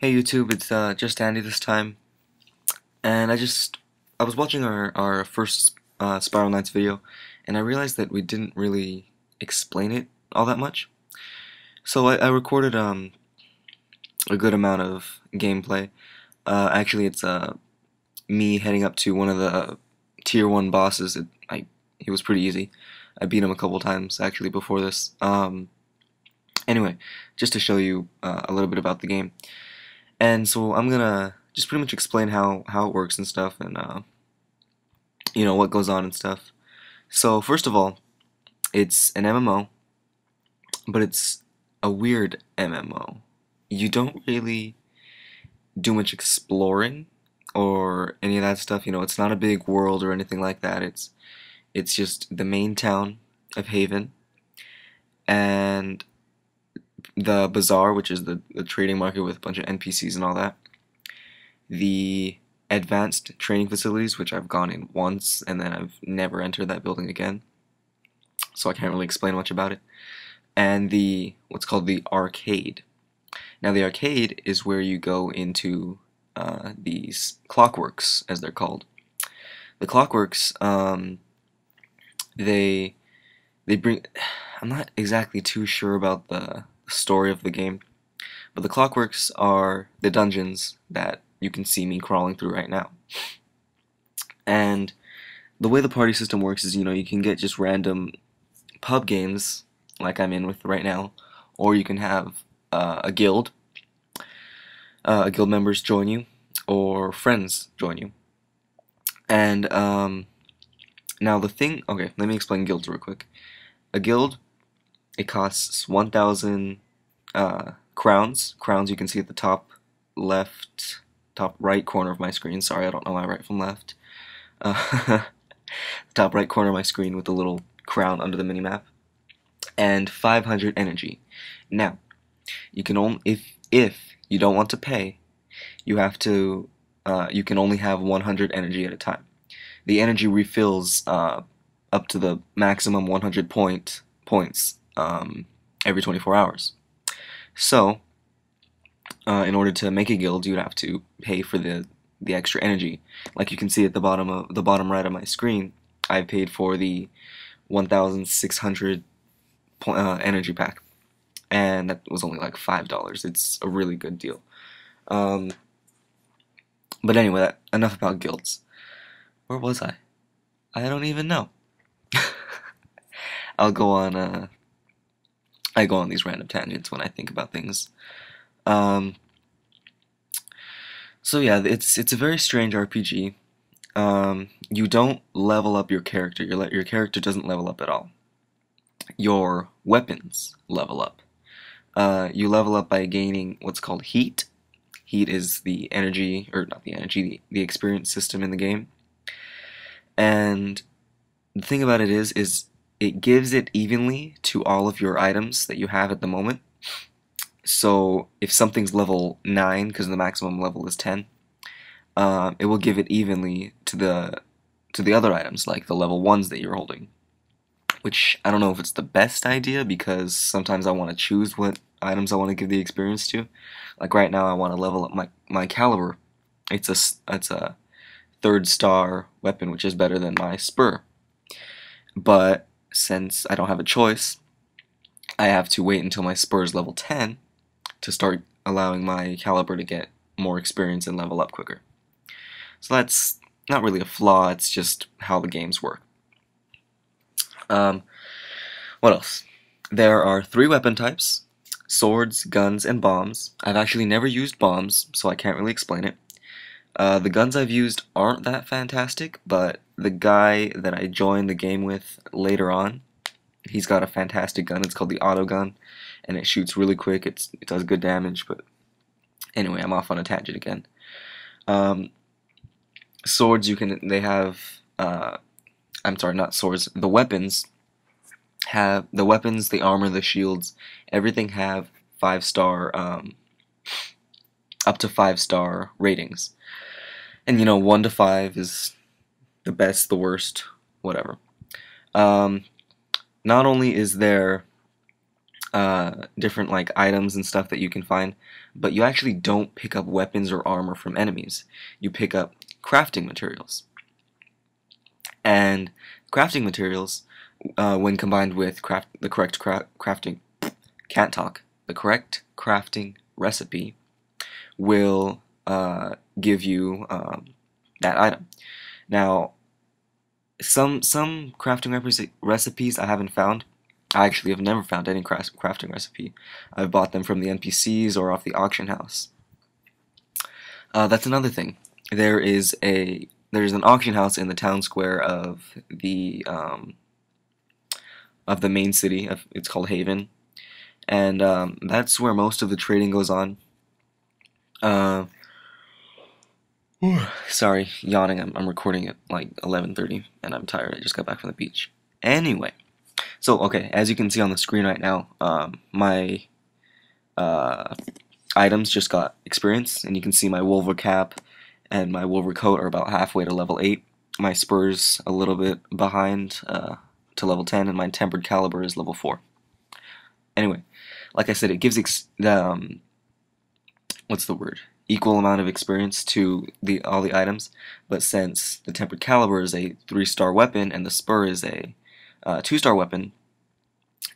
Hey YouTube, it's just Andy this time, and I was watching our first Spiral Knights video, and I realized that we didn't really explain it all that much. So I recorded a good amount of gameplay. Actually, it's me heading up to one of the tier 1 bosses. It was pretty easy. I beat him a couple times actually before this. Anyway, just to show you a little bit about the game. And so I'm gonna just pretty much explain how it works and stuff, and what goes on and stuff. So first of all, it's an MMO, but it's a weird MMO. You don't really do much exploring or any of that stuff. It's not a big world or anything like that. It's just the main town of Haven and the bazaar, which is the trading market with a bunch of NPCs and all that. The advanced training facilities, which I've gone in once and then I've never entered that building again, so I can't really explain much about it. And the what's called the arcade. Now the arcade is where you go into these clockworks, as they're called. The clockworks, they bring. I'm not exactly too sure about the story of the game, but the clockworks are the dungeons that you can see me crawling through right now. And the way the party system works is, you can get just random pub games like I'm in with right now, or you can have a guild members join you, or friends join you. And now okay, let me explain guilds real quick. A guild, it costs 1,000 crowns. Crowns you can see at the top right corner of my screen. Sorry, I don't know my right from left. Top right corner of my screen with the little crown under the minimap. And 500 energy. Now, you can only if you don't want to pay, you have to you can only have 100 energy at a time. The energy refills up to the maximum 100 points every 24 hours. So, in order to make a guild, you'd have to pay for the extra energy. Like you can see at the bottom right of my screen, I paid for the 1,600 energy pack, and that was only like $5. It's a really good deal. But anyway, enough about guilds. Where was I? I don't even know. I'll go on. I go on these random tangents when I think about things. So yeah, it's a very strange RPG. You don't level up your character. Your character doesn't level up at all. Your weapons level up. You level up by gaining what's called heat. Heat is the energy, or not the energy, the experience system in the game. And the thing about it is it gives it evenly to all of your items that you have at the moment. So if something's level 9, because the maximum level is 10, it will give it evenly to the other items, like the level 1s that you're holding. Which, I don't know if it's the best idea, because sometimes I want to choose what items I want to give the experience to. Like right now I want to level up my caliber. It's a 3rd star weapon, which is better than my spur. But since I don't have a choice, I have to wait until my spur is level 10 to start allowing my caliber to get more experience and level up quicker. So that's not really a flaw, it's just how the games work. What else? There are 3 weapon types: swords, guns, and bombs. I've actually never used bombs, so I can't really explain it. The guns I've used aren't that fantastic, but the guy that I joined the game with later on, he's got a fantastic gun. It's called the auto gun, and it shoots really quick. It does good damage, but anyway, I'm off on a tangent again. Swords, they have, I'm sorry, not swords. The weapons, the armor, the shields, everything have 5-star, up to 5-star ratings. And 1 to 5 is the best, the worst, whatever. Not only is there different like items and stuff that you can find, but you actually don't pick up weapons or armor from enemies. You pick up crafting materials. And crafting materials, when combined with the correct crafting, can't talk, the correct crafting recipe will give you that item. Now, some crafting recipes I haven't found. I actually have never found any crafting recipe. I've bought them from the NPCs or off the auction house. That's another thing. There's an auction house in the town square of the main city. It's called Haven, and that's where most of the trading goes on. Sorry, yawning. I'm recording at like 11:30, and I'm tired. I just got back from the beach. Anyway, so okay, as you can see on the screen right now, my items just got experience, and you can see my Wolver cap and my Wolver coat are about halfway to level 8. My spurs a little bit behind to level 10, and my tempered caliber is level 4. Anyway, like I said, it gives what's the word? Equal amount of experience to all the items, but since the tempered caliber is a 3-star weapon and the spur is a 2-star weapon,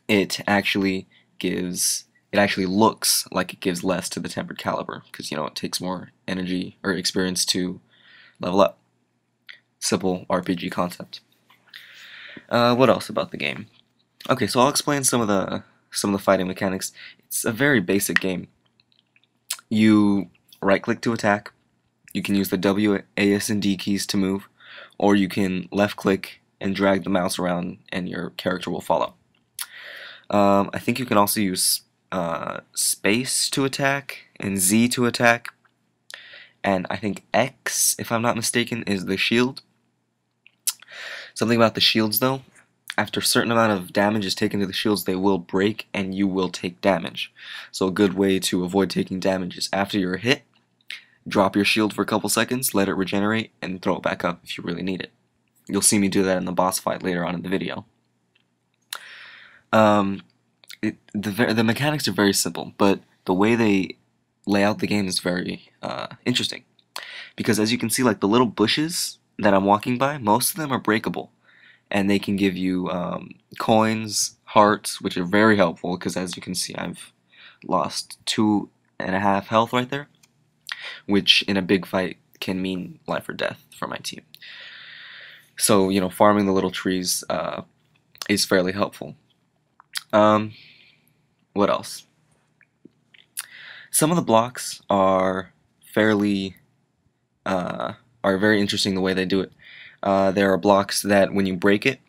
it actually looks like it gives less to the tempered caliber because it takes more energy or experience to level up. Simple RPG concept. What else about the game? Okay, so I'll explain some of the fighting mechanics. It's a very basic game. You right-click to attack. You can use the W, A, S, and D keys to move, or you can left-click and drag the mouse around, and your character will follow. I think you can also use space to attack and Z to attack, and I think X, if I'm not mistaken, is the shield. Something about the shields though, after a certain amount of damage is taken to the shields, they will break and you will take damage. So a good way to avoid taking damage is after you're hit, drop your shield for a couple seconds, let it regenerate, and throw it back up if you really need it. You'll see me do that in the boss fight later on in the video. The mechanics are very simple, but the way they lay out the game is very interesting. Because as you can see, like the little bushes that I'm walking by, most of them are breakable. And they can give you coins, hearts, which are very helpful, because as you can see, I've lost 2.5 health right there, which in a big fight can mean life or death for my team. So, farming the little trees is fairly helpful. What else? Some of the blocks are very interesting the way they do it. There are blocks that when you break it,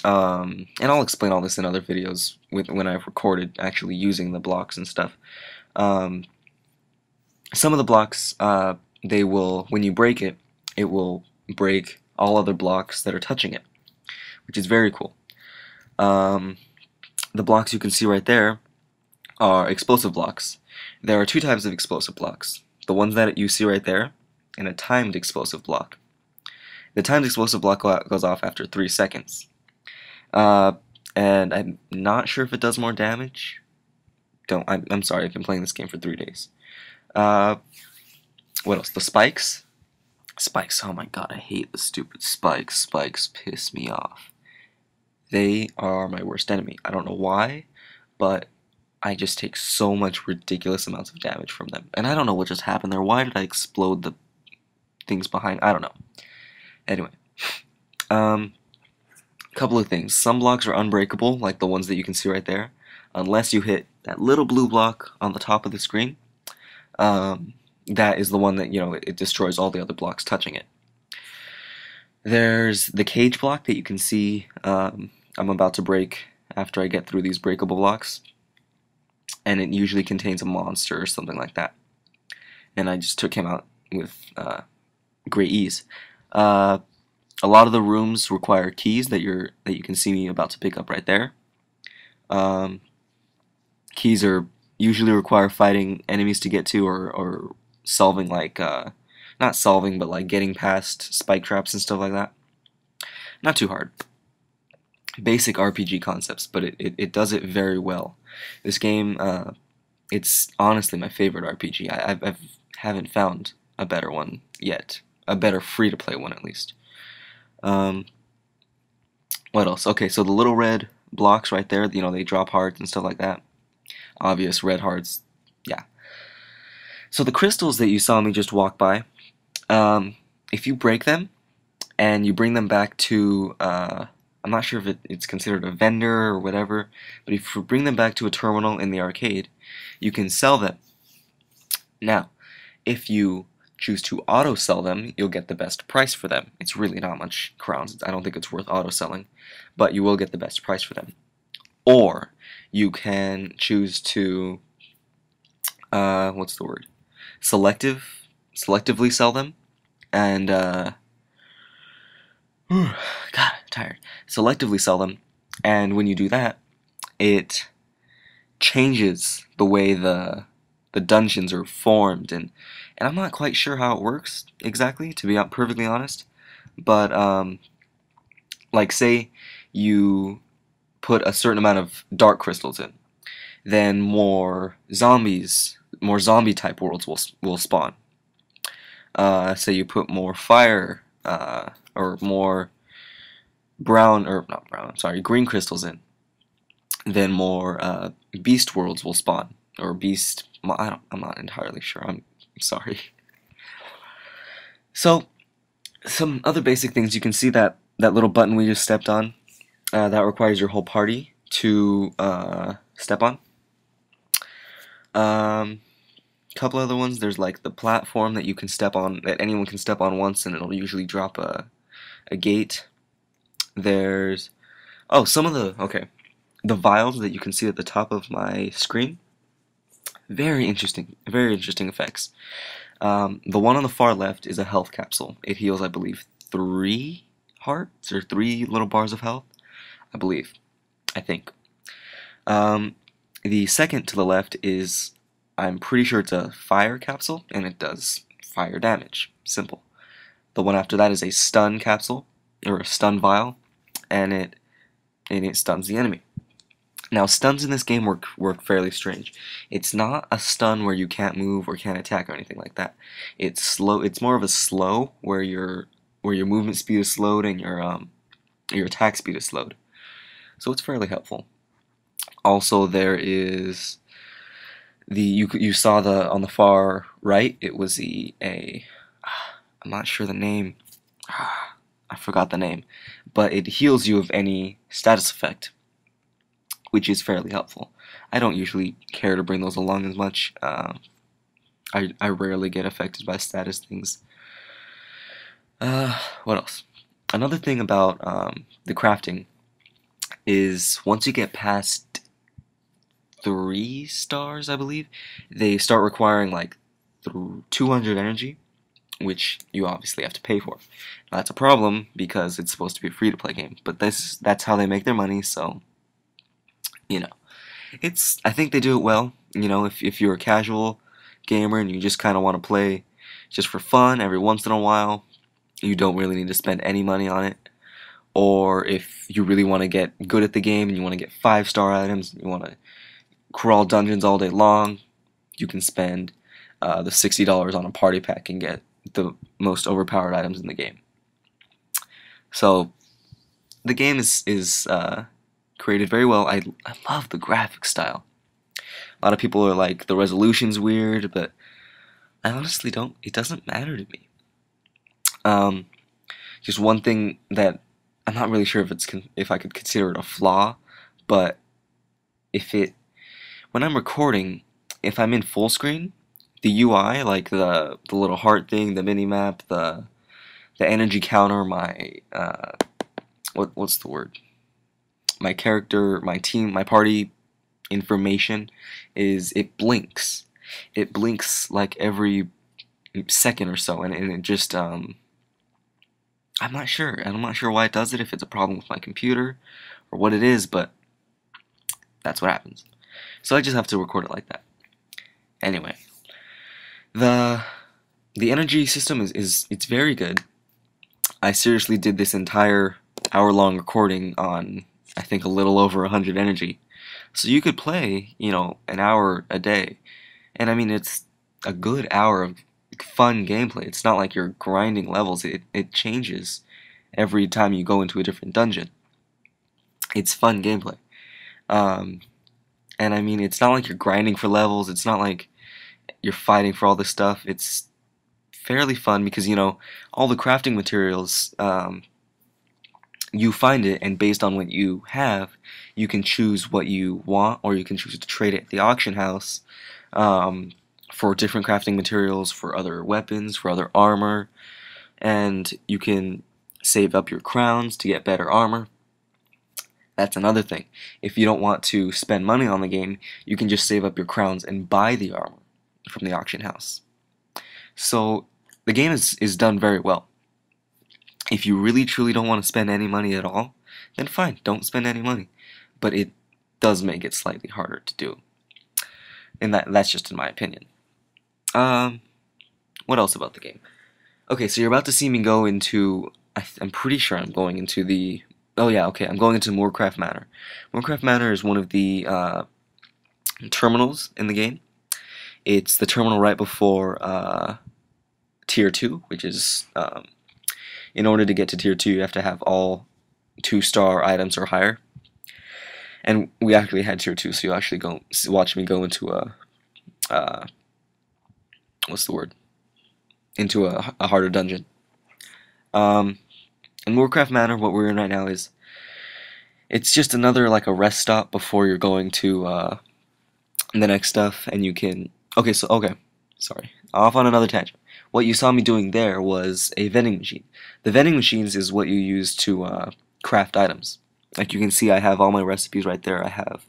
and I'll explain all this in other videos when I've recorded actually using the blocks and stuff. Some of the blocks, when you break it, it will break all other blocks that are touching it, which is very cool. The blocks you can see right there are explosive blocks. There are 2 types of explosive blocks. The ones that you see right there, and a timed explosive block. The timed explosive block goes off after 3 seconds. And I'm not sure if it does more damage. I'm sorry, I've been playing this game for 3 days. What else? The spikes? Spikes, oh my god, I hate the stupid spikes. Spikes piss me off. They are my worst enemy. I don't know why, but I just take so much ridiculous amounts of damage from them. And I don't know what just happened there. Why did I explode the things behind? I don't know. Anyway, couple of things. Some blocks are unbreakable, like the ones that you can see right there, unless you hit that little blue block on the top of the screen. That is the one that, it destroys all the other blocks touching it. There's the cage block that you can see I'm about to break after I get through these breakable blocks. And it usually contains a monster or something like that. And I just took him out with great ease. A lot of the rooms require keys that you can see me about to pick up right there. Keys usually require fighting enemies to get to, or solving not solving, but like getting past spike traps and stuff like that. Not too hard. basic RPG concepts, but it does it very well. This game, it's honestly my favorite RPG. I haven't found a better one yet, a better free-to-play one at least. Um, what else? Okay, so the little red blocks right there, you know, they drop hearts and stuff like that. Obvious red hearts, yeah. So the crystals that you saw me just walk by, if you break them and you bring them back to, I'm not sure if it's considered a vendor or whatever, but if you bring them back to a terminal in the arcade, you can sell them. Now, if you choose to auto-sell them, you'll get the best price for them. It's really not much crowns. I don't think it's worth auto-selling, but you will get the best price for them. Or you can choose to, what's the word? Selectively sell them, and, God, I'm tired. Selectively sell them, and when you do that, it changes the way the dungeons are formed, and I'm not quite sure how it works exactly, to be perfectly honest, but like say you put a certain amount of dark crystals in, then more zombie type worlds will spawn. Say you put more fire or more green crystals in, then more beast worlds will spawn, or beast. I'm not entirely sure. I'm sorry. So, some other basic things. You can see that little button we just stepped on. That requires your whole party to step on. Couple other ones. There's like the platform that you can step on, that anyone can step on once, and it'll usually drop a gate. There's the vials that you can see at the top of my screen. Very interesting effects. The one on the far left is a health capsule. It heals, I believe, 3 hearts or 3 little bars of health. I think. The second to the left is, I'm pretty sure it's a fire capsule, and it does fire damage. Simple. The one after that is a stun capsule, or a stun vial, and it stuns the enemy. Now, stuns in this game work fairly strange. It's not a stun where you can't move or can't attack or anything like that. It's slow. It's more of a slow where your movement speed is slowed and your attack speed is slowed. So it's fairly helpful. Also, there is you saw on the far right. It was I'm not sure the name. I forgot the name, but it heals you of any status effect, which is fairly helpful. I don't usually care to bring those along as much. I rarely get affected by status things. What else? Another thing about the crafting is once you get past 3 stars, I believe, they start requiring like 200 energy, which you obviously have to pay for. Now, that's a problem because it's supposed to be a free-to-play game, but that's how they make their money, so, you know. I think they do it well. You know, if you're a casual gamer and you just kind of want to play just for fun every once in a while, you don't really need to spend any money on it. Or if you really want to get good at the game and you want to get 5-star items, you want to crawl dungeons all day long, you can spend the $60 on a party pack and get the most overpowered items in the game. So the game is created very well. I love the graphic style. A lot of people are like, the resolution's weird, but I honestly don't. It doesn't matter to me. Just one thing that I'm not really sure if I could consider it a flaw, but when I'm recording, if I'm in full screen, the UI, like the little heart thing, the mini map, the energy counter, my what's the word? My character, my team, my party information it blinks. It blinks like every second or so, and it just I'm not sure. I'm not sure why it does it, if it's a problem with my computer or what it is, but that's what happens. So I just have to record it like that. Anyway, the energy system it's very good. I seriously did this entire hour-long recording on I think a little over 100 energy. So you could play, an hour a day. And I mean, it's a good hour of fun gameplay. It's not like you're grinding levels. It changes every time you go into a different dungeon. It's fun gameplay. Um, and I mean, it's not like you're grinding for levels. It's not like you're fighting for all this stuff. It's fairly fun because, all the crafting materials, you find it, and based on what you have, you can choose what you want, or you can choose to trade it at the auction house for different crafting materials, for other weapons, for other armor, and you can save up your crowns to get better armor. That's another thing. If you don't want to spend money on the game, you can just save up your crowns and buy the armor from the auction house. So the game is done very well. If you really truly don't want to spend any money at all, then fine, don't spend any money. But it does make it slightly harder to do. And that's just in my opinion. What else about the game? Okay, so you're about to see me go into, I'm pretty sure I'm going into the, oh yeah, okay, I'm going into Moorcroft Manor. Moorcroft Manor is one of the terminals in the game. It's the terminal right before Tier 2, which is, in order to get to Tier 2, you have to have all 2-star items or higher. And we actually had Tier 2, so you'll actually watch me go into what's the word? Into a harder dungeon. In Moorcroft Manor, what we're in right now it's just another, like, a rest stop before you're going to the next stuff, and you can, okay, sorry, off on another tangent. What you saw me doing there was a vending machine. The vending machines is what you use to craft items. Like you can see, I have all my recipes right there. I have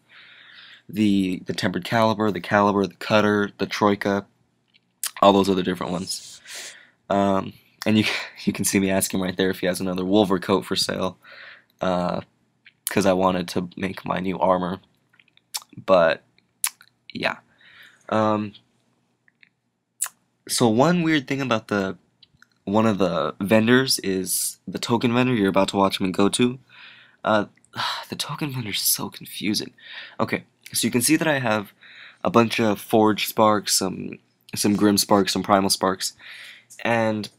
the tempered caliber, the cutter, the troika, all those other different ones. And you can see me asking right there if he has another Wolver coat for sale, because I wanted to make my new armor. But yeah. So one weird thing about one of the vendors is the token vendor you're about to watch me go to. The token vendor is so confusing. Okay, so you can see that I have a bunch of forge sparks, some grim sparks, some primal sparks, and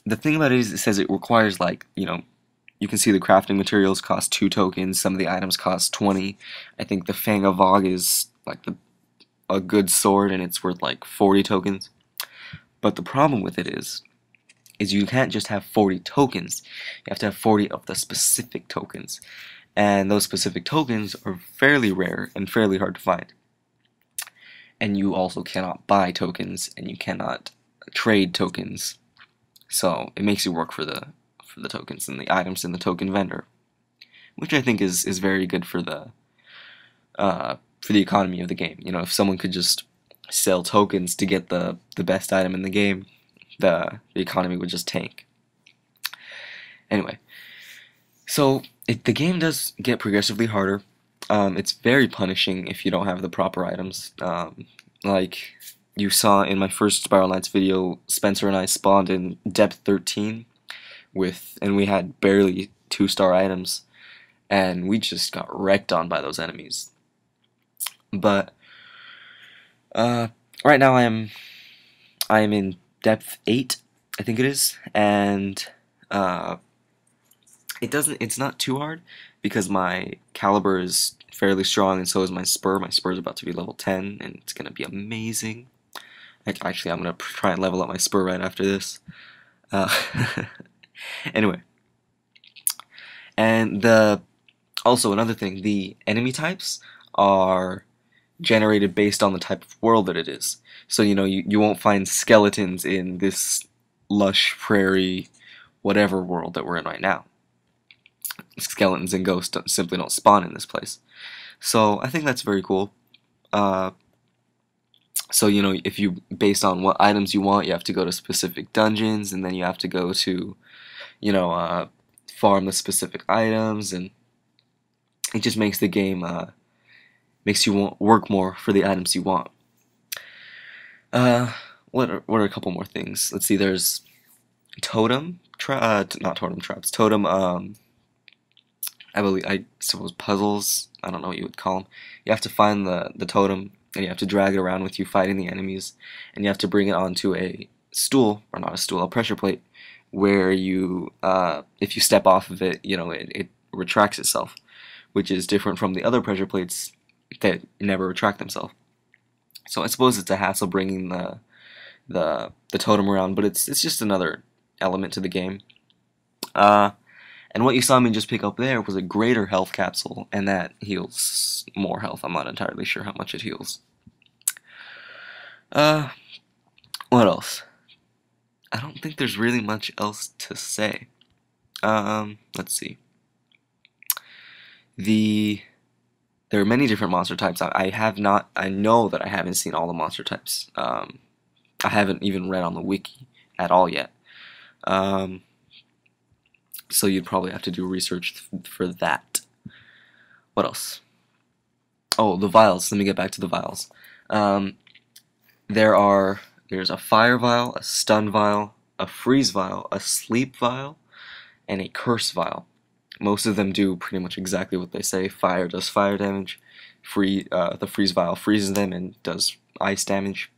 the thing about it is it says it requires, like, you can see the crafting materials cost 2 tokens, some of the items cost 20. I think the Fang of Vog is like a good sword and it's worth like 40 tokens. But the problem with it is you can't just have 40 tokens. You have to have 40 of the specific tokens. And those specific tokens are fairly rare and fairly hard to find. And you also cannot buy tokens, and you cannot trade tokens. So it makes you work for the tokens and the items in the token vendor, which I think is very good for the economy of the game. If someone could just sell tokens to get the best item in the game, the economy would just tank. Anyway, so the game does get progressively harder. It's very punishing if you don't have the proper items. Like you saw in my first Spiral Knights video, Spencer and I spawned in depth 13 and we had barely 2-star items, and we just got wrecked on by those enemies. But right now I am in depth 8, I think it is, and it's not too hard because my caliber is fairly strong, and so is my spur. My spur is about to be level 10, and it's gonna be amazing. Actually, I'm gonna try and level up my spur right after this. Anyway, and also another thing, the enemy types are generated based on the type of world that it is. So you won't find skeletons in this lush prairie whatever world that we're in right now. Skeletons and ghosts simply don't spawn in this place. So I think that's very cool. So if you, based on what items you want, you have to go to specific dungeons, and then you have to go to farm the specific items, and it just makes the game makes you work more for the items you want. What are a couple more things? Let's see. There's totem not totem traps. Totem I suppose puzzles. I don't know what you would call them. You have to find the totem, and you have to drag it around with you fighting the enemies, and you have to bring it onto a stool, or not a stool, a pressure plate, where you, if you step off of it, it retracts itself, which is different from the other pressure plates that never retract themselves. So I suppose it's a hassle bringing the totem around, but it's just another element to the game. And what you saw me just pick up there was a greater health capsule, and that heals more health. I'm not entirely sure how much it heals. What else? I don't think there's really much else to say. Let's see. There are many different monster types. I know that I haven't seen all the monster types. I haven't even read on the wiki at all yet. So you'd probably have to do research for that. What else? Oh, the vials. Let me get back to the vials. There's a fire vial, a stun vial, a freeze vial, a sleep vial, and a curse vial. Most of them do pretty much exactly what they say. Fire does fire damage. The freeze vial freezes them and does ice damage.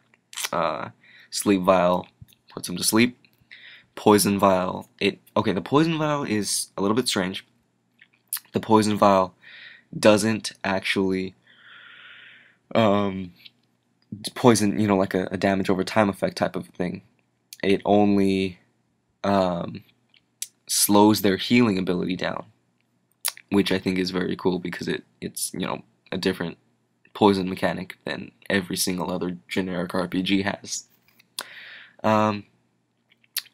Sleep vial puts them to sleep. Poison vial, the poison vial is a little bit strange. The poison vial doesn't actually poison, like a damage over time effect type of thing. It only slows their healing ability down, which I think is very cool because it's a different poison mechanic than every single other generic RPG has.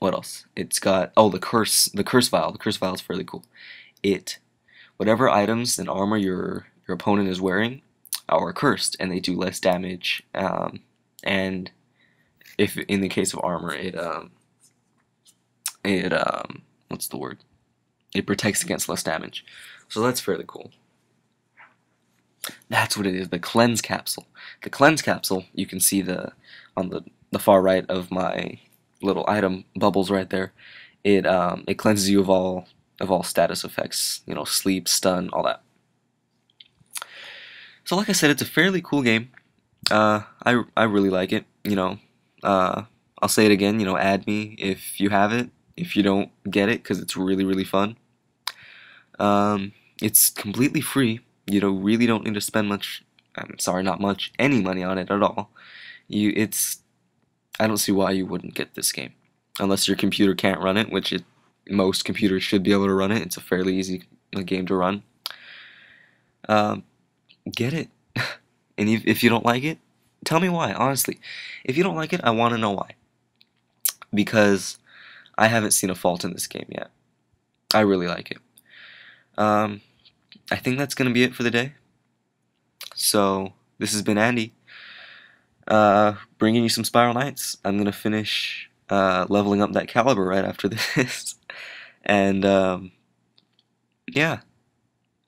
What else? It's got the curse vial. The curse vial is fairly cool. Whatever items and armor your opponent is wearing are cursed, and they do less damage. And if in the case of armor, what's the word? It protects against less damage. So that's fairly cool. That's what it is. The cleanse capsule. The cleanse capsule. You can see on the far right of my little item bubbles right there. It cleanses you of all status effects, sleep, stun, all that. So like I said, it's a fairly cool game. I really like it. I'll say it again. Add me if you have it. If you don't get it, because it's really really fun. It's completely free. You really don't need to spend much. I'm sorry, not much. Any money on it at all. I don't see why you wouldn't get this game. Unless your computer can't run it, which most computers should be able to run it. It's a fairly easy game to run. Get it. And if you don't like it, tell me why, honestly. If you don't like it, I want to know why. Because I haven't seen a fault in this game yet. I really like it. I think that's going to be it for the day. So, this has been Andy. Bringing you some Spiral Knights. I'm gonna finish leveling up that caliber right after this, and yeah,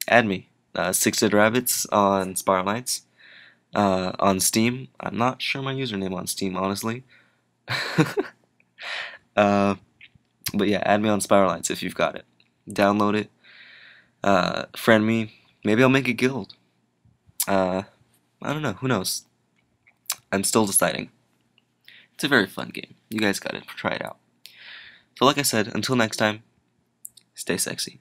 add me. SixDeadRabbits on Spiral Knights. On Steam. I'm not sure my username on Steam, honestly. But yeah, add me on Spiral Knights if you've got it. Download it. Friend me. Maybe I'll make a guild. I don't know. Who knows? I'm still deciding. It's a very fun game. You guys gotta try it out. So like I said, until next time, stay sexy.